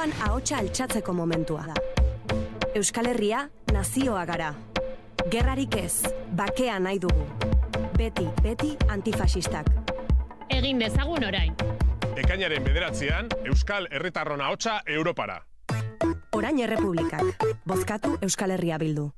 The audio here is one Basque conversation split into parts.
Europan ahotsa altxatzeko momentua da. Euskal Herria nazioa gara. Gerrarik ez, bakea nahi dugu. Beti, beti antifasistak. Egin dezagun orain. Ekainaren 9an, Euskal Herritarron ahotsa Europara. Orain Errepublikak. Bozkatu Euskal Herria Bildu.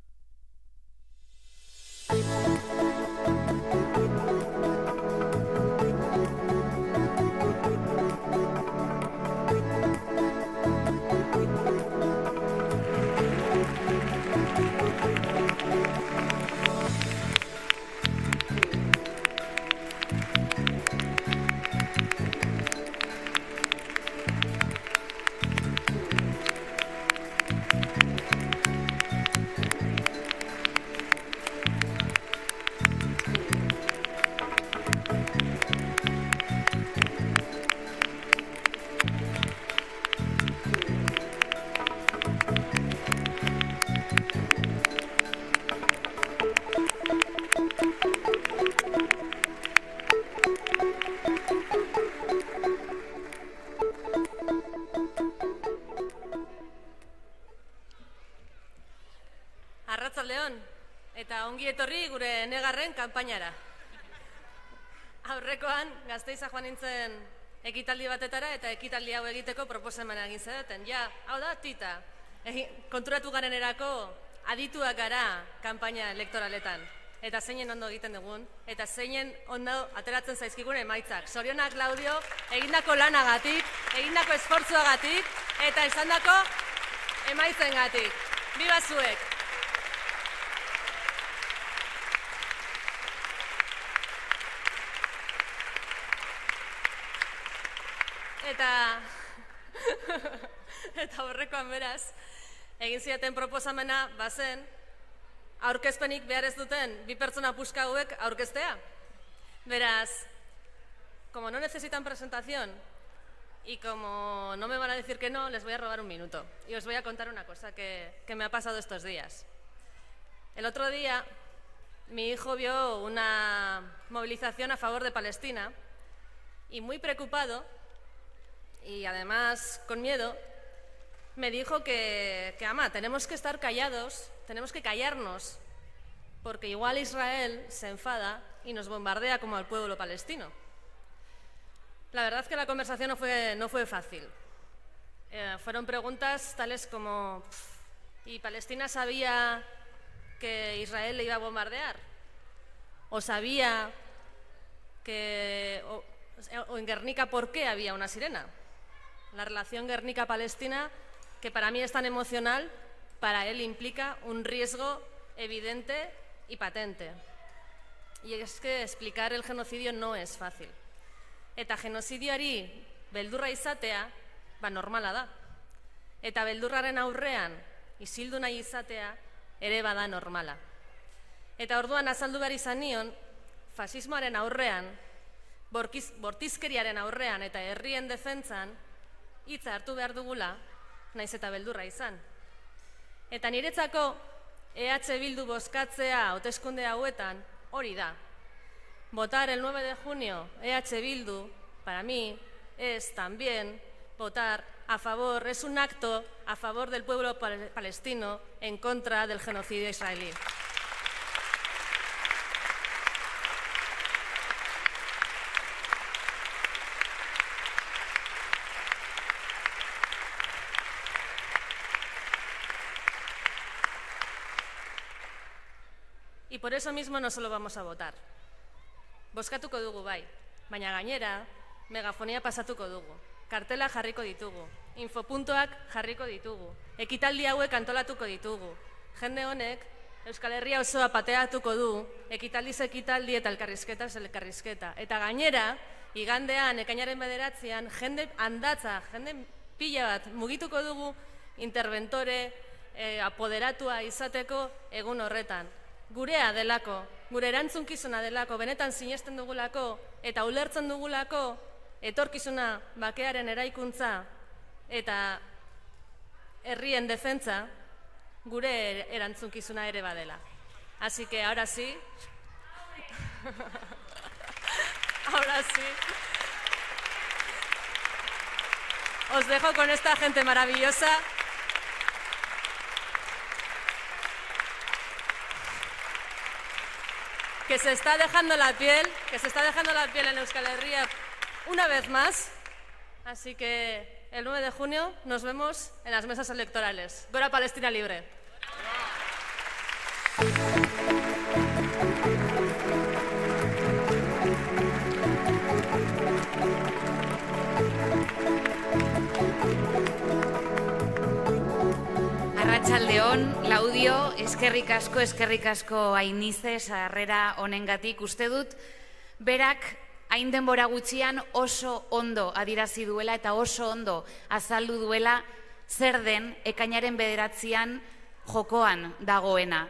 Arratsaldeon, eta ongi etorri gure negarren kanpainara. Aurrekoan, Gasteiza joan nintzen ekitaldi batetara eta ekitaldi hau egiteko proposamena egin zedeten. Ja, hau da, tita. Konturatu garenerako adituak gara kanpaina elektoraletan. Eta zeinen ondo egiten dugun, eta zeinen ondo ateratzen zaizkigun emaitzak. Zorionak, Claudio, egindako lanagatik, egindako esfortzuagatik, eta esandako emaitzengatik. Biba zuek! Eta horrekoan beraz, egin ziaten proposamena bazen, aurkezpenik behar ez duten bi pertsona puska hauek aurkeztea. Beraz, como no necesitan presentación y como no me van a decir que no, les voy a robar un minuto. Y os voy a contar una cosa que me ha pasado estos días. El otro día, mi hijo vio una movilización a favor de Palestina y muy preocupado, y además con miedo, me dijo que ama, tenemos que estar callados, tenemos que callarnos, porque igual Israel se enfada y nos bombardea como al pueblo palestino. La verdad es que la conversación no fue fácil. Fueron preguntas tales como, ¿y Palestina sabía que Israel le iba a bombardear? ¿O sabía que, o en Guernica, por qué había una sirena? La relación Guernica-Palestina, que para mí es tan emocional, para él implica un riesgo evidente y patente. Y es que explicar el genocidio no es fácil. Eta genozidioari beldurra izatea, normala da. Eta beldurraren aurrean isildu nahi izatea ere bada normala. Eta orduan azaldu behar izan nion, fasismoaren aurrean, bortizkeriaren aurrean eta herrien defentsan, hitza hartu behar dugula, naiz eta beldurra izan. Eta niretzako EH Bildu bozkatzea hauteskunde hauetan hori da. Votar el 9 de junio EH Bildu, para mí, es también votar a favor, es un acto a favor del pueblo palestino en contra del genocidio israelí. Y por eso mismo no solo vamos a votar. Bozkatuko dugu bai, baina gainera, megafonia pasatuko dugu. Kartela jarriko ditugu, infopuntoak jarriko ditugu, ekitaldi hauek antolatuko ditugu. Jende honek, Euskal Herria osoa pateatuko du, ekitaldiz ekitaldi eta elkarrizketaz elkarrizketa. Eta gainera, igandean, ekainaren 9an, jende handatza, jende pila bat mugituko dugu interventore, apoderatua izateko egun horretan. Gurea delako, gure erantzunkizuna delako, benetan sinesten dugulako eta ulertzen dugulako etorkizuna bakearen eraikuntza eta herrien defentsa gure erantzunkizuna ere badela. Así que ahora sí, os dejo con esta gente maravillosa. Que se está dejando la piel en Euskal Herria una vez más. Así que el 9 de junio nos vemos en las mesas electorales. Gora Palestina Libre. Arratsaldeon, Laudio, eskerrik asko Ainize sarrera honengatik. Uste dut, berak hain denbora gutxian oso ondo adierazi duela eta oso ondo azaldu duela zer den ekainaren 9an jokoan dagoena.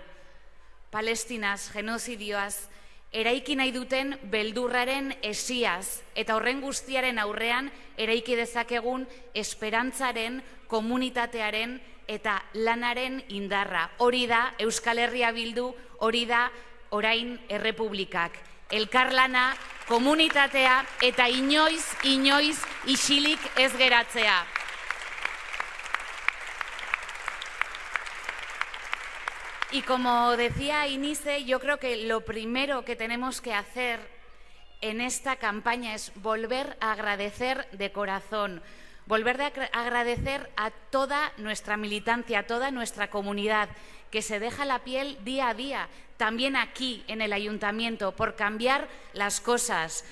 Palestinaz, genozidioaz, eraiki nahi duten beldurraren esiaz eta horren guztiaren aurrean eraiki dezakegun esperantzaren, komunitatearen eta lanaren indarra. Hori da Euskal Herria Bildu, hori da orain Errepublikak. Elkarlana, komunitatea eta inoiz isilik ez geratzea. Y como decía Inice, yo creo que lo primero que tenemos que hacer en esta campaña es volver a agradecer de corazón, volver a agradecer a toda nuestra militancia, a toda nuestra comunidad, que se deja la piel día a día, también aquí en el Ayuntamiento, por cambiar las cosas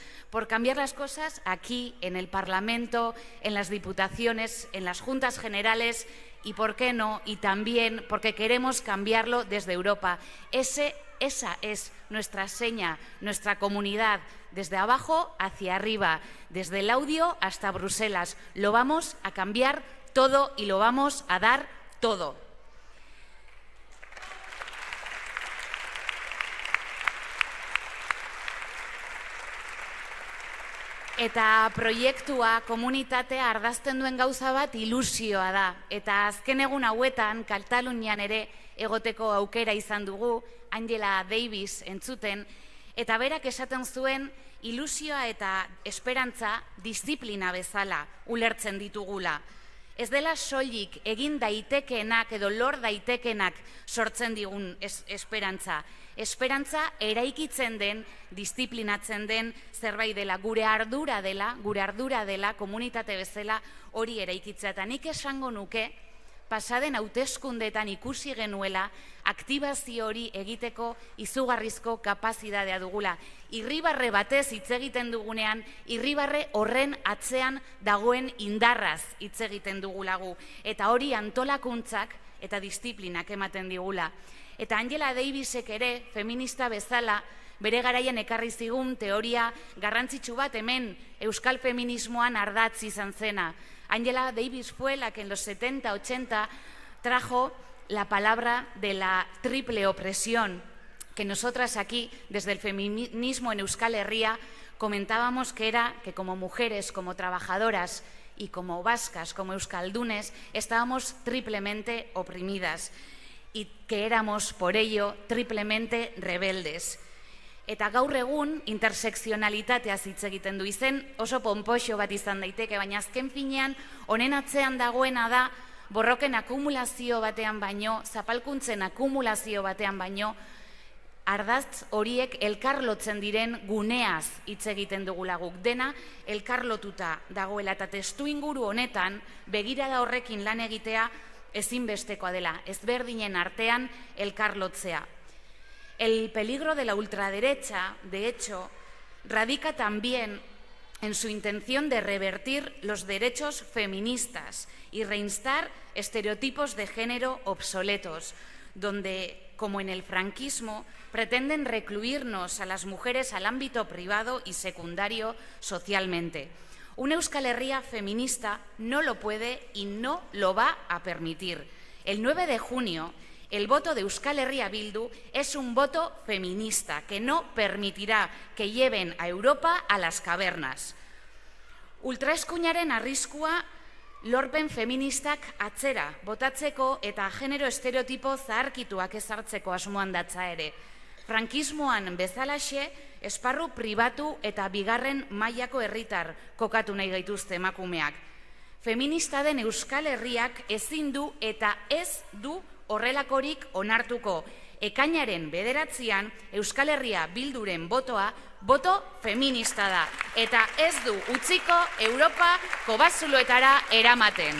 aquí en el Parlamento, en las diputaciones, en las juntas generales y, ¿por qué no?, y también porque queremos cambiarlo desde Europa. Esa es nuestra seña, nuestra comunidad, desde abajo hacia arriba, desde Laudio hasta Bruselas. Lo vamos a cambiar todo y lo vamos a dar todo. Eta proiektua, komunitatea ardazten duen gauza bat ilusioa da. Eta azken egun hauetan, Katalunian ere egoteko aukera izan dugu, Angela Davis entzuten, eta berak esaten zuen ilusioa eta esperantza disiplina bezala ulertzen ditugula. Ez dela soilik egin daitekenak edo lor daitekenak sortzen digun esperantza. Esperantza eraikitzen den, disiplinatzen den zerbait dela, gure ardura dela, komunitate bezala hori eraikitzea. Eta nik esango nuke, pasaden hauteskundeetan ikusi genuela, aktibazio hori egiteko izugarrizko kapazitatea dugula. Irribarre batez hitz egiten dugunean, irribarre horren atzean dagoen indarraz hitz egiten dugulagu. Eta hori antolakuntzak eta disiplinak ematen digula. Eta Angela Davisek ere, feminista bezala, bere garaian ekarri zigun teoria garrantzitsu bat hemen euskal feminismoan ardatz izan zena. Angela Davis fue la que en los 70-80 trajo la palabra de la triple opresión, que nosotras aquí, desde el feminismo en Euskal Herria, comentábamos que era que como mujeres, como trabajadoras y como vascas, como euskaldunes, estábamos triplemente oprimidas y que éramos por ello triplemente rebeldes. Eta gaur egun intersekzionalitateaz hitz egiten du, izen oso ponpoxo bat izan daiteke, baina azken finean honen atzean dagoena da borroken akumulazio batean baino, zapalkuntzen akumulazio batean baino, ardatz horiek elkarlotzen diren guneaz hitz egiten dugula guk. Dena elkarlotuta dagoela eta testuinguru honetan begirada horrekin lan egitea ezinbestekoa dela, ezberdinen artean elkarlotzea. El peligro de la ultraderecha, de hecho, radica también en su intención de revertir los derechos feministas y reinstar estereotipos de género obsoletos, donde, como en el franquismo, pretenden recluirnos a las mujeres al ámbito privado y secundario socialmente. Una Euskal Herria feminista no lo puede y no lo va a permitir. El 9 de junio, el voto de Euskal Herria Bildu es un voto feminista que no permitirá que lleven a Europa a las cavernas. Ultraeskuinaren arriskua lorpen feministak atzera botatzeko eta genero estereotipo zaharkituak ezartzeko asmoan datza ere. Frankismoan bezalaxe, esparru pribatu eta bigarren mailako herritar kokatu nahi gaituzte emakumeak. Feminista den Euskal Herriak ezin du eta ez du horrelakorik onartuko. Ekainaren 9an Euskal Herria Bilduren botoa boto feminista da eta ez du utziko Europa kobazuloetara eramaten.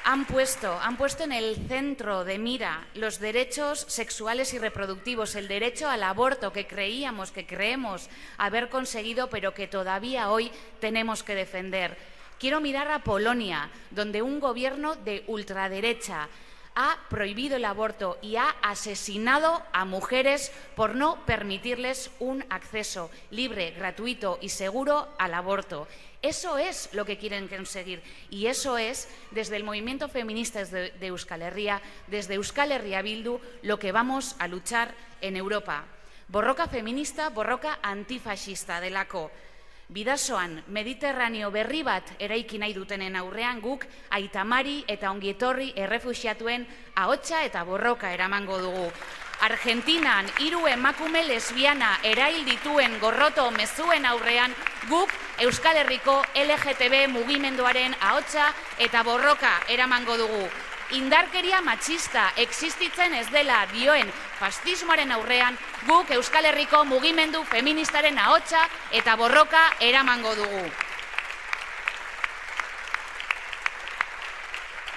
Han puesto en el centro de mira los derechos sexuales y reproductivos, el derecho al aborto que creemos haber conseguido, pero que todavía hoy tenemos que defender. Quiero mirar a Polonia, donde un gobierno de ultraderecha ha prohibido el aborto y ha asesinado a mujeres por no permitirles un acceso libre, gratuito y seguro al aborto. Eso es lo que quieren conseguir y eso es, desde el movimiento feminista de Euskal Herria, desde Euskal Herria Bildu, lo que vamos a luchar en Europa. Borroka feminista, borroka antifascista delako. Bidasoan Mediterraneo berri bat eraiki nahi dutenen aurrean guk aitamari eta ongietorri errefuxiatuen ahotsa eta borroka eramango dugu. Argentinan 3 emakume lesbiana erail dituen gorroto mezuen aurrean guk Euskal Herriko LGTB mugimenduaren ahotsa eta borroka eramango dugu. Indarkeria matxista existitzen ez dela dioen fascismoaren aurrean guk Euskal Herriko mugimendu feministaren ahotsa eta borroka eramango dugu.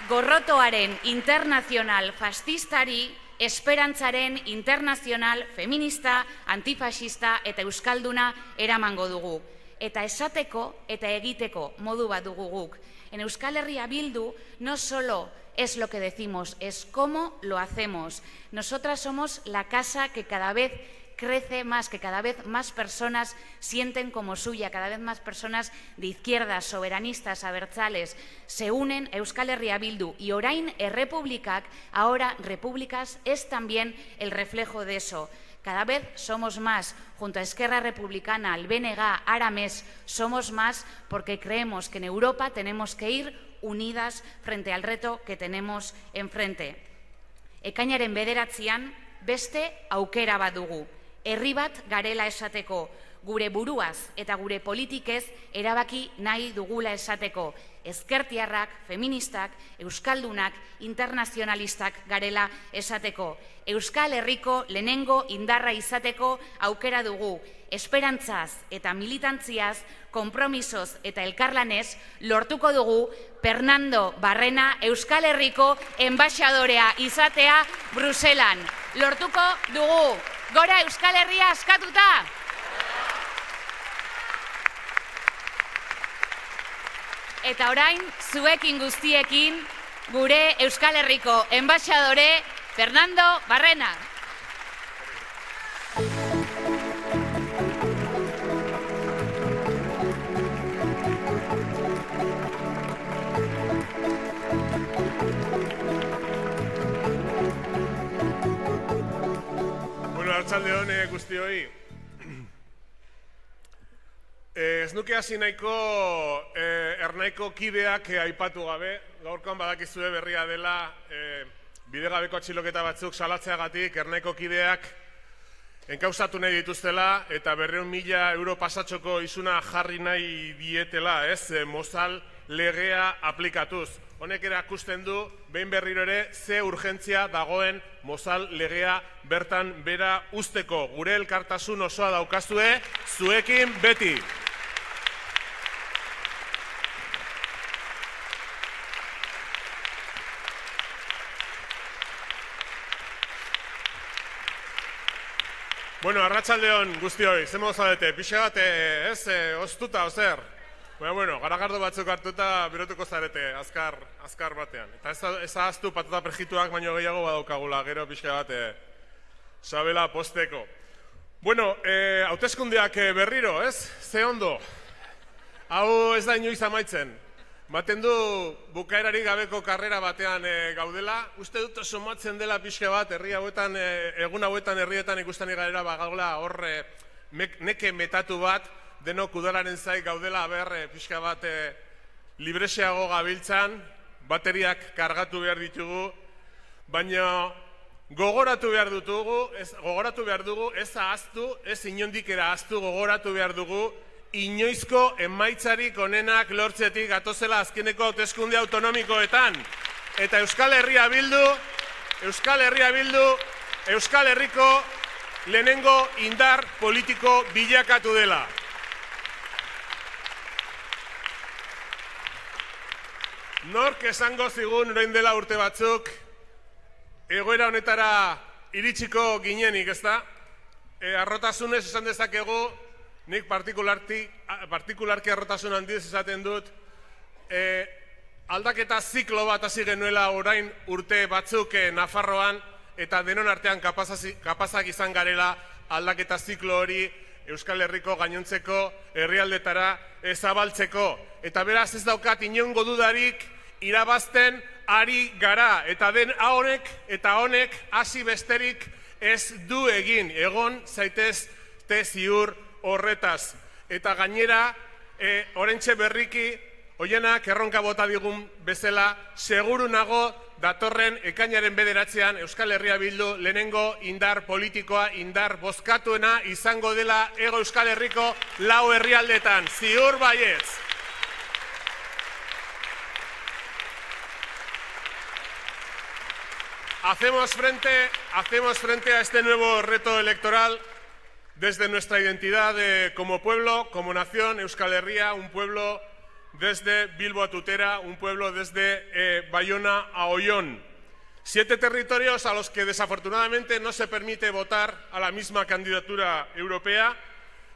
Gorrotoaren internazional fascistari esperantzaren internazional feminista, antifascista eta euskalduna eramango dugu. Eta esateko eta egiteko modu bat dugu guk. En Euskal Herria Bildu no solo es lo que decimos, es cómo lo hacemos. Nosotras somos la casa que cada vez crece más, que cada vez más personas sienten como suya, cada vez más personas de izquierdas, soberanistas, abertzales, se unen a Euskal Herria Bildu. Y orain errepublikak, ahora repúblicas, es también el reflejo de eso. Cada vez somos más, junto a Esquerra Republicana, al BNG, Arames, somos más porque creemos que en Europa tenemos que ir unidas frente al reto que tenemos enfrente. Ekainaren 9an beste aukera bat dugu. Herri bat garela esateko, gure buruaz eta gure politikez erabaki nahi dugula esateko. Ezkertiarrak, feministak, euskaldunak, internazionalistak garela esateko. Euskal Herriko lehenengo indarra izateko aukera dugu. Esperantzaz eta militantziaz, konpromisoz eta elkarlanez lortuko dugu Fernando Barrena Euskal Herriko enbaxadorea izatea Bruselan. Lortuko dugu. Gora Euskal Herria askatuta! Eta orain, zuekin guztiekin, gure Euskal Herriko enbaxadore Fernando Barrena. Arratsalde on guztioi. Ez nuke hasi nahiko ernaiko kideak aipatu gabe, gaurkoan badakizue berria dela bidegabeko atxiloketa batzuk salatzeagatik ernaiko kideak enkausatu nahi dituztela eta 200.000 euro pasatxoko isuna jarri nahi dietela, Mozal legea aplikatuz. Honek erakusten du, behin berriro ere, ze urgentzia dagoen Mozal legea bertan bera usteko. Gure elkartasun osoa daukazue, zuekin beti. Bueno, arratsaldeon guztioi, ze modu zaudete, pixa bat, oztuta, ozer? Bueno, garagardo batzuk hartuta berotuko zarete, azkar batean. Eta ez ahaztu patata perjituak baino gehiago badaukagula, gero pixka bat sabela posteko. Bueno, hauteskundeak berriro, Ze ondo? Hau ez da inoiz amaitzen. Baten du bukaerari gabeko karrera batean gaudela. Uste dut somatzen dela pixka bat, egun hauetan herrietan ikusten garela gaula hor neke metatu bat, denok udalaren zai gaudela pixka bat libreseago gabiltzan, bateriak kargatu behar ditugu, baina gogoratu behar dugu, ez ahaztu, ez inondik ahaztu, gogoratu behar dugu, inoizko emaitzarik onenak lortzetik gatozela azkeneko hauteskunde autonomikoetan. Eta Euskal Herria Bildu, Euskal Herriko lehenengo indar politiko bilakatu dela. Nork esango zigun orain dela urte batzuk, egoera honetara iritsiko ginenik, ezta? Arrotasunez esan dezakegu, nik partikularki arrotasun handiz esaten dut, aldaketa ziklo bat hasi genuela orain urte batzuk Nafarroan, eta denon artean kapazak izan garela aldaketa ziklo hori Euskal Herriko gainontzeko herrialdetara zabaltzeko. Eta beraz ez daukat inongo dudarik irabazten ari gara, eta den honek hasi besterik ez du egin, egon zaitezte ziur horretaz. Eta gainera, oraintxe berriki, hoienak erronka bota digun bezala, seguru nago datorren ekainaren 9 Euskal Herria Bildu lehenengo indar politikoa, indar bozkatuena izango dela Hego Euskal Herriko 4 herrialdetan, ziur baietz. Hacemos frente a este nuevo reto electoral desde nuestra identidad como pueblo, como nación, Euskal Herria, un pueblo desde Bilbo a Tutera, un pueblo desde Bayona a Oion. 7 territorios a los que desafortunadamente no se permite votar a la misma candidatura europea,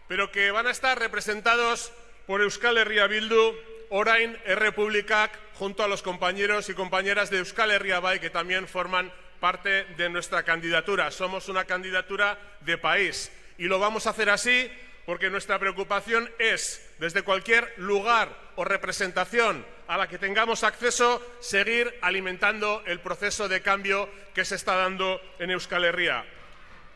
pero que van a estar representados por Euskal Herria Bildu, orain Errepublikak, junto a los compañeros y compañeras de Euskal Herria Bai, que también forman parte de nuestra candidatura. Somos una candidatura de país y lo vamos a hacer así porque nuestra preocupación es, desde cualquier lugar o representación a la que tengamos acceso, seguir alimentando el proceso de cambio que se está dando en Euskal Herria.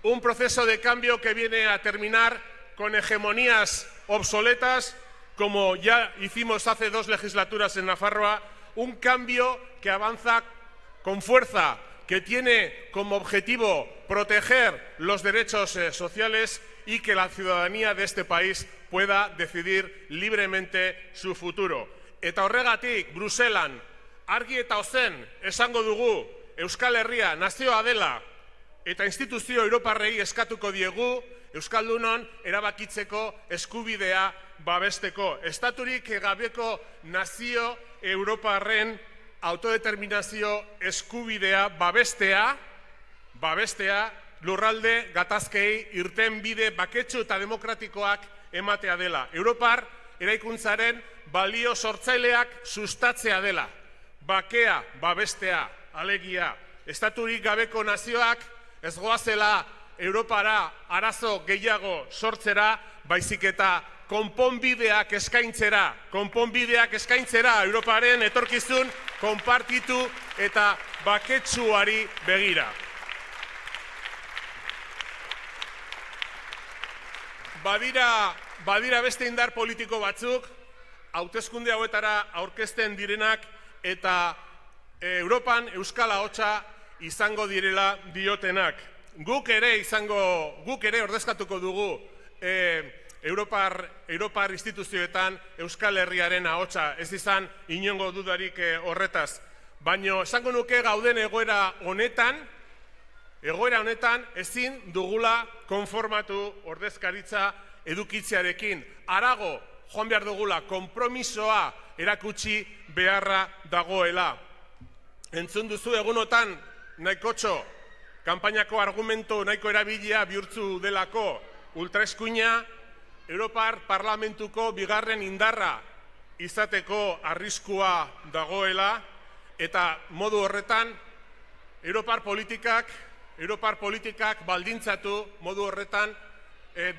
Un proceso de cambio que viene a terminar con hegemonías obsoletas, como ya hicimos hace 2 legislaturas en Nafarroa, un cambio que avanza con fuerza, que tiene como objetivo proteger los derechos sociales y que la ciudadanía de este país pueda decidir libremente su futuro. Eta horregatik, Bruselan, argi eta ozen esango dugu Euskal Herria nazioa dela eta instituzio europarrei eskatuko diegu Euskaldunon erabakitzeko eskubidea babesteko. Estaturik gabeko nazio europarren autodeterminazio eskubidea babestea lurralde gatazkei irten bide baketsu eta demokratikoak ematea dela. Europar eraikuntzaren balio sortzaileak sustatzea dela. Bakea babestea, alegia. Estaturik gabeko nazioak ez goazela Europara arazo gehiago sortzera, baizik eta konponbideak eskaintzera Europaren etorkizun konpartitu eta baketsuari begira. Badira beste indar politiko batzuk, hauteskunde hauetara aurkezten direnak eta Europan Euskal ahotsa izango direla diotenak. Guk ere ordezkatuko dugu Europar instituzioetan Euskal Herriaren ahotsa, ez izan inongo dudarik horretaz. Baina esango nuke gauden egoera honetan ezin dugula konformatu ordezkaritza edukitzearekin. Harago joan behar dugula, konpromisoa erakutsi beharra dagoela. Entzun duzu egunotan nahikotxo, kanpainako argumento nahiko erabilia bihurtzu delako ultraeskuina Europar Parlamentuko bigarren indarra izateko arriskua dagoela, eta modu horretan Europar politikak baldintzatu, modu horretan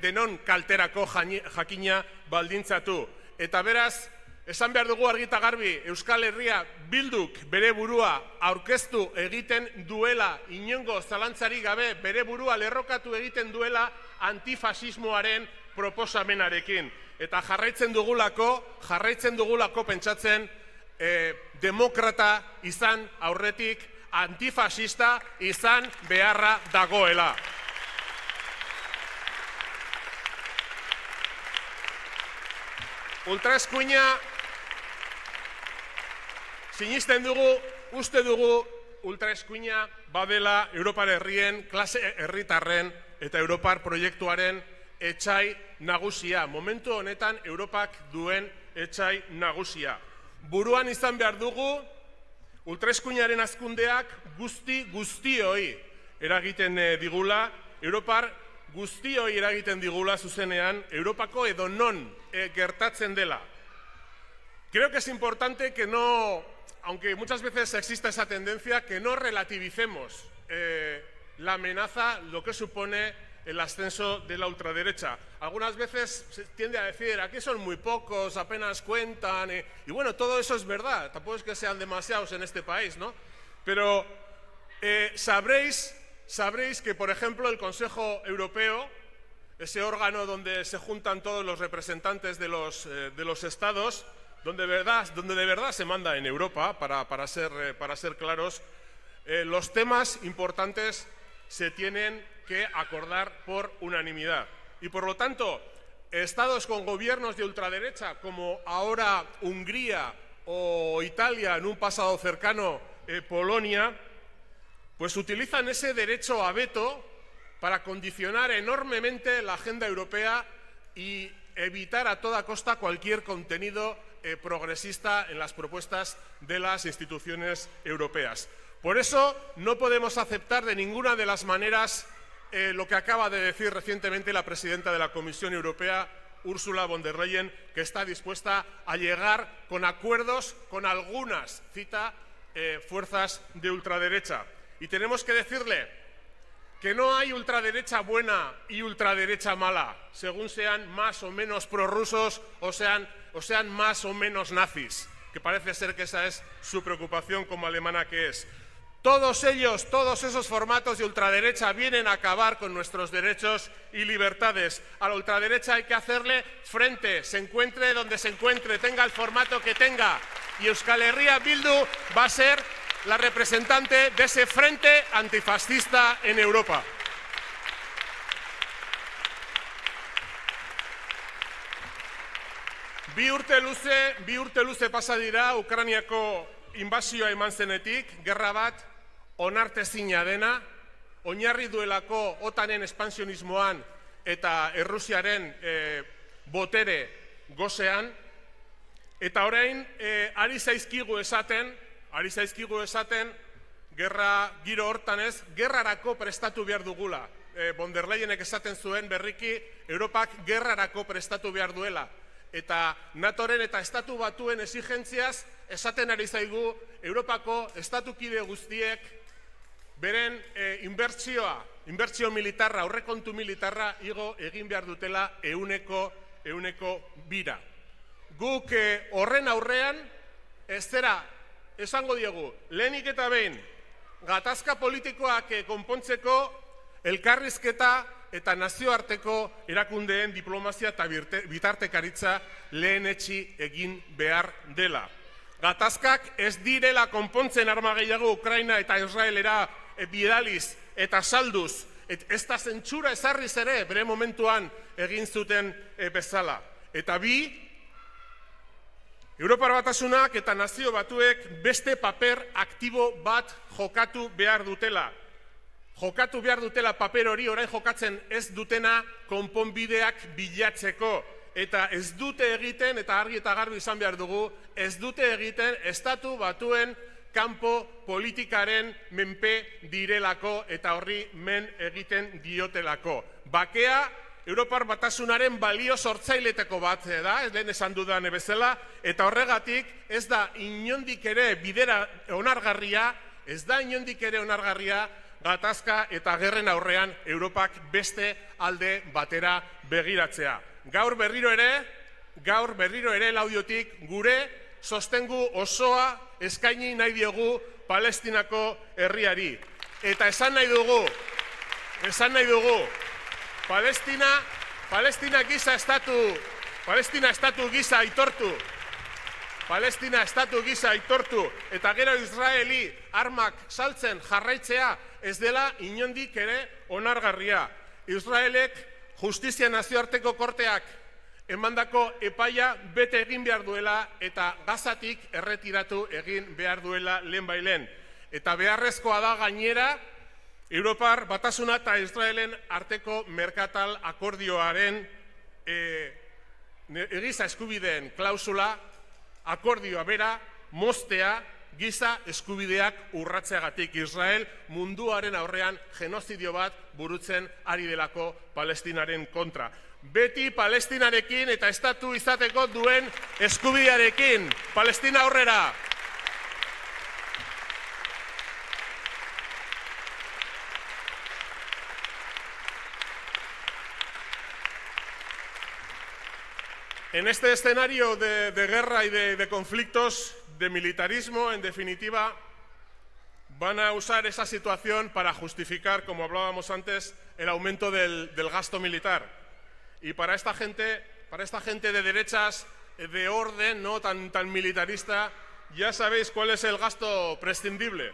denon kalterako jakina baldintzatu. Eta beraz, esan behar dugu argita garbi, Euskal Herria Bilduk bere burua aurkeztu egiten duela, inongo zalantzari gabe, bere burua lerrokatu egiten duela antifasismoaren proposamenarekin. Eta jarraitzen dugulako pentsatzen demokrata izan aurretik antifasista izan beharra dagoela. Ultraeskuina sinisten dugu, uste dugu ultraeskuina badela Europar herrien, klase herritarren eta Europar proiektuaren etsai nagusia. Momentu honetan Europak duen etsai nagusia. Buruan izan behar dugu ultraeskuinaren hazkundeak guztioi eragiten digula, Europar guztioi eragiten digula zuzenean, Europako edo non gertatzen dela. Creo que es importante que no, aunque muchas veces exista esa tendencia, que no relativicemos la amenaza, lo que supone el ascenso de la ultraderecha. Algunas veces se tiende a decir, aquí son muy pocos, apenas cuentan, y bueno, todo eso es verdad, tampoco es que sean demasiados en este país, ¿no? Pero sabréis que, por ejemplo, el Consejo Europeo, ese órgano donde se juntan todos los representantes de los estados, donde de verdad se manda en Europa, para ser claros, los temas importantes se tienen que acordar por unanimidad. Y por lo tanto, estados con gobiernos de ultraderecha, como ahora Hungría o Italia, en un pasado cercano Polonia, pues utilizan ese derecho a veto para condicionar enormemente la agenda europea y evitar a toda costa cualquier contenido progresista en las propuestas de las instituciones europeas. Por eso no podemos aceptar de ninguna de las maneras lo que acaba de decir recientemente la presidenta de la Comisión Europea, Ursula von der Leyen, que está dispuesta a llegar con acuerdos con algunas, cita, fuerzas de ultraderecha. Y tenemos que decirle que no hay ultraderecha buena y ultraderecha mala, según sean más o menos prorrusos o sean más o menos nazis, que parece ser que esa es su preocupación como alemana que es. Todos ellos, todos esos formatos de ultraderecha vienen a acabar con nuestros derechos y libertades. A la ultraderecha hay que hacerle frente, se encuentre donde se encuentre, tenga el formato que tenga. Y Euskal Herria Bildu va a ser la representante de ese frente antifascista en Europa. Bi urte luze pasa dira Ukrainiako inbasioa eman zenetik, gerra bat onartezina dena, oinarri duelako OTANen espansionismoan eta Errusiaren botere gozean, eta orain ari zaizkigu esaten gerra giro hortan ez, gerrarako prestatu behar dugula. Von der Leyenek esaten zuen berriki Europak gerrarako prestatu behar duela. Eta NATOren eta Estatu Batuen exigentziaz esaten ari zaigu Europako estatukide guztiek beren inbertsio militarra, aurrekontu militarra igo egin behar dutela ehuneko bira. Guk horren aurrean ez zera esango diegu, lehenik eta behin, gatazka politikoak konpontzeko elkarrizketa eta nazioarteko erakundeen diplomazia eta bitartekaritza lehenetsi egin behar dela. Gatazkak ez direla konpontzen arma gehiago Ukraina eta Israelera bidaliz eta salduz, ez da zentsura ezarriz ere bere momentuan egin zuten bezala. Eta bi, Europar Batasunak eta Nazio Batuek beste paper aktibo bat jokatu behar dutela. Jokatu behar dutela paper hori orain jokatzen ez dutena konponbideak bilatzeko. Eta ez dute egiten, eta argi eta garbi izan behar dugu, ez dute egiten Estatu Batuen kanpo politikaren menpe direlako eta horri men egiten diotelako. Bakea, Europar Batasunaren balio sortzailetako bat da, ez lehen esan dudan bezala, eta horregatik ez da inondik ere bidera onargarria, gatazka eta gerren aurrean Europak beste alde batera begiratzea. Gaur berriro ere laudiotik gure sostengu osoa eskaini nahi diogu Palestinako herriari. Eta esan nahi dugu, Palestina estatu gisa aitortu, Palestina estatu gisa aitortu eta gero Israeli armak saltzen jarraitzea ez dela inondik ere onargarria. Israelek Justizia Nazioarteko Korteak emandako epaia bete egin behar duela eta Gazatik erretiratu egin behar duela lehenbailen. Eta beharrezkoa da gainera Europar Batasuna eta Israelen arteko merkatal akordioaren giza eskubideen klausula akordioa bera moztea giza eskubideak urratzeagatik. Israel munduaren aurrean genozidio bat burutzen ari delako Palestinaren kontra. Beti Palestinarekin eta estatu izateko duen eskubidearekin. Palestina aurrera! En este escenario de guerra y de conflictos, de militarismo, en definitiva, van a usar esa situación para justificar, como hablábamos antes, el aumento del gasto militar. Y para esta gente de derechas, de orden, no tan militarista, ya sabéis cuál es el gasto prescindible,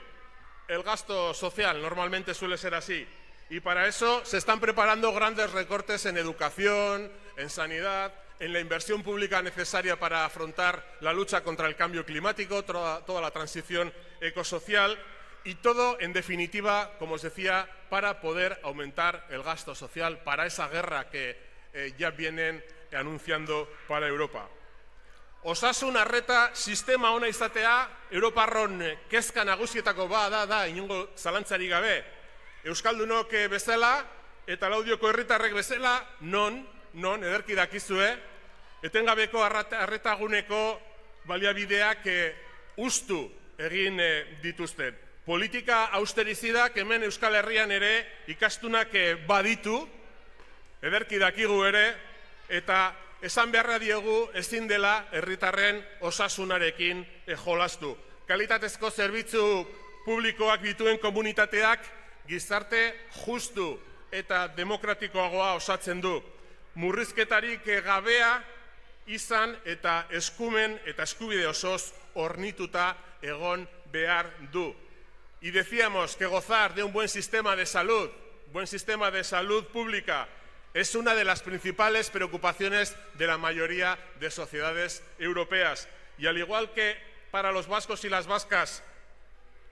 el gasto social, normalmente suele ser así. Y para eso se están preparando grandes recortes en educación, en sanidad, en la inversión pública necesaria para afrontar la lucha contra el cambio climático, toda la transición ecosocial y todo, en definitiva, como os decía, para poder aumentar el gasto social para esa guerra que ya vienen anunciando para Europa. Osasun arreta sistema ona izatea Europarron kezka nagusietako da inongo zalantzarik gabe. Euskaldunok bezala eta Laudioko herritarrek bezala non ederki dakizue etengabeko arretaguneko baliabideak ustu egin dituzten. Politika austerizidak hemen Euskal Herrian ere ikastunak baditu, ederki dakigu ere, eta esan beharra diogu ezin dela herritarren osasunarekin jolastu. Kalitatezko zerbitzu publikoak dituen komunitateak gizarte justu eta demokratikoagoa osatzen du. Murrizketarik gabea izan eta eskumen eta eskubide osoz hornituta egon behar du. Y decíamos que gozar de un buen sistema de salud pública, es una de las principales preocupaciones de la mayoría de sociedades europeas. Y al igual que para los vascos y las vascas,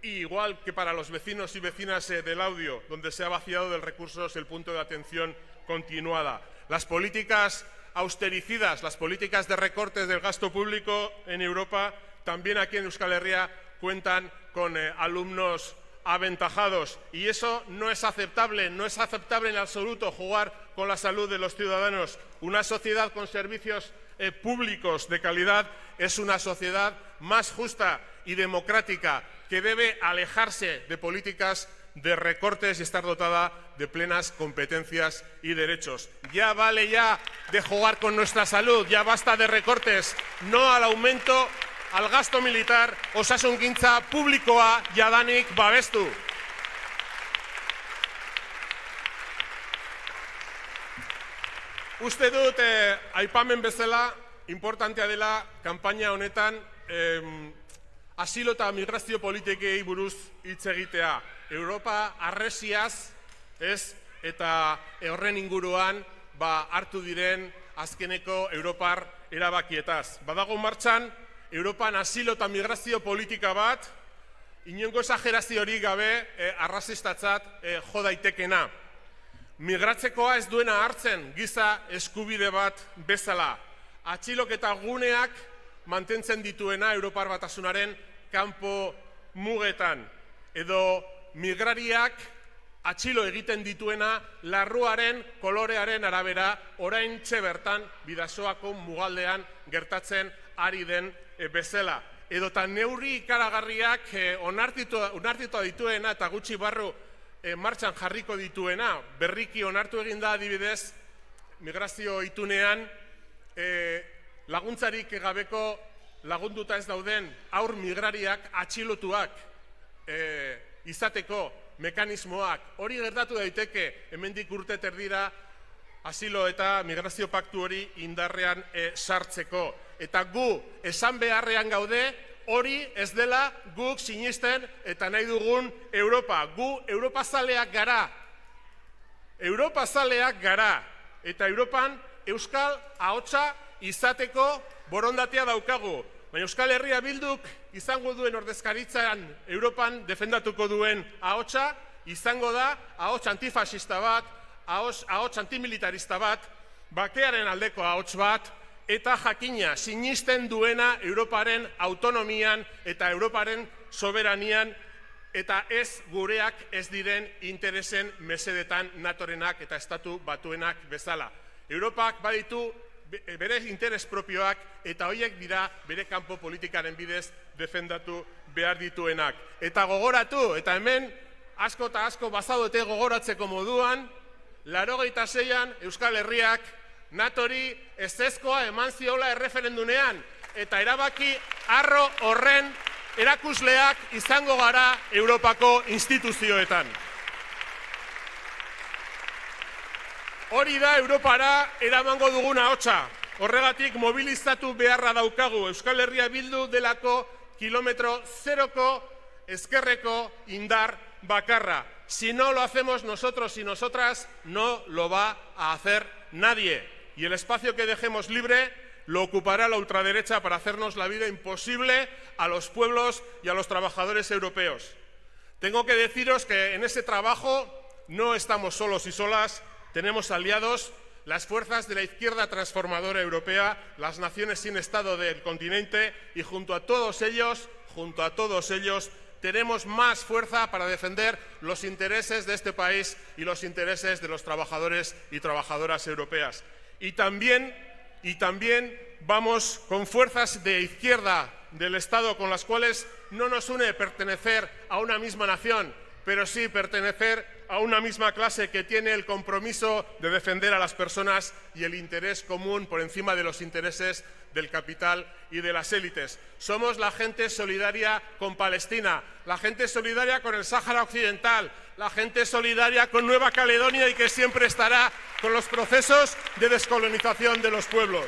igual que para los vecinos y vecinas del Audio, donde se ha vaciado de recursos el punto de atención continuada. Las políticas austericidas, las políticas de recortes del gasto público en Europa, también aquí en Euskal Herria cuentan con alumnos aventajados. Y eso no es aceptable en absoluto jugar con la salud de los ciudadanos. Una sociedad con servicios públicos de calidad es una sociedad más justa y democrática que debe alejarse de políticas de recortes y estar dotada de plenas competencias y derechos. Ya vale ya de jugar con nuestra salud, ya basta de recortes, no al aumento, al gasto militar, osasungintza publikoa jadanik babestu. Uste dut, aipamen bezala, importantea dela kanpaina honetan asilo eta migrazio politikei buruz hitz egitea. Europa arresiaz, eta horren inguruan hartu diren azkeneko Europar erabakietaz. Badago martxan, Europan asilo eta migrazio politika bat, inongo exageraziorik gabe arrazistatzat jo daitekena. Migratzekoa ez duena hartzen giza eskubide bat bezala. Atxiloketa guneak mantentzen dituena Europar Batasunaren kanpo mugetan. Edo migrariak atxilo egiten dituena larruaren kolorearen arabera oraintxe bertan Bidasoako mugaldean gertatzen ari den bezala. Edota neurri ikaragarriak onartuta dituena eta gutxi barru martxan jarriko dituena. Berriki onartu eginda adibidez migrazio itunean laguntzarik gabeko lagunduta ez dauden haur migrariak atxilotuak izateko mekanismoak. Hori gertatu daiteke hemendik urte terdira asilo eta migrazio paktu hori indarrean sartzeko. eta gu esan beharrean gaude, hori ez dela guk sinisten eta nahi dugun Europa. Gu Europazaleak gara. Europazaleak gara. Eta Europan euskal ahotsa izateko borondatea daukagu. Baina Euskal Herria Bilduk izango duen ordezkaritzan Europan defendatuko duen ahotsa izango da ahots antifasista bat, ahots antimilitarista bat, bakearen aldeko ahots bat, eta jakina sinisten duena Europaren autonomian eta Europaren soberanian, eta ez gureak ez diren interesen mesedetan NATOrenak eta estatu batuenak bezala. Europak baditu bere interes propioak eta horiek dira bere kanpo politikaren bidez defendatu behar dituenak. Eta gogoratu, eta hemen asko eta asko bazaudete gogoratzeko moduan, 86an Euskal Herriak NATOri ezezkoa eman ziola erreferendunean, eta erabaki arro horren erakusleak izango gara Europako instituzioetan. Hori da Europara eramango duguna ahotsa. Horregatik mobilizatu beharra daukagu Euskal Herria Bildu delako kilometro zeroko ezkerreko indar bakarra. Si no lo hacemos nosotros y nosotras, no lo va a hacer nadie. Y el espacio que dejemos libre lo ocupará la ultraderecha para hacernos la vida imposible a los pueblos y a los trabajadores europeos. Tengo que deciros que en ese trabajo no estamos solos y solas, tenemos aliados, las fuerzas de la izquierda transformadora europea, las naciones sin Estado del continente, y junto a todos ellos, tenemos más fuerza para defender los intereses de este país y los intereses de los trabajadores y trabajadoras europeas. Y también vamos con fuerzas de izquierda del Estado con las cuales no nos une pertenecer a una misma nación, pero sí pertenecer a una misma clase que tiene el compromiso de defender a las personas y el interés común por encima de los intereses del capital y de las élites. Somos la gente solidaria con Palestina, la gente solidaria con el Sáhara Occidental, la gente solidaria con Nueva Caledonia y que siempre estará con los procesos de descolonización de los pueblos.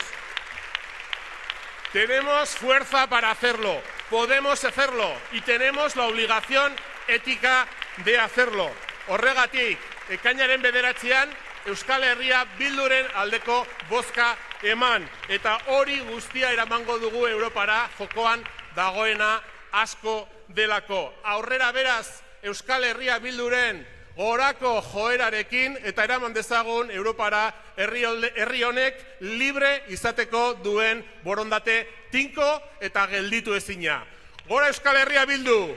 Tenemos fuerza para hacerlo, podemos hacerlo y tenemos la obligación ética de hacerlo. Horregatik, ekainaren 9an Euskal Herria Bilduren aldeko bozka eman. Eta hori guztia eramango dugu Europara jokoan dagoena asko delako. Aurrera beraz Euskal Herria Bilduren gorako joerarekin eta eraman dezagun Europara herri honek libre izateko duen borondate tinko eta gelditu ezina. Gora Euskal Herria Bildu!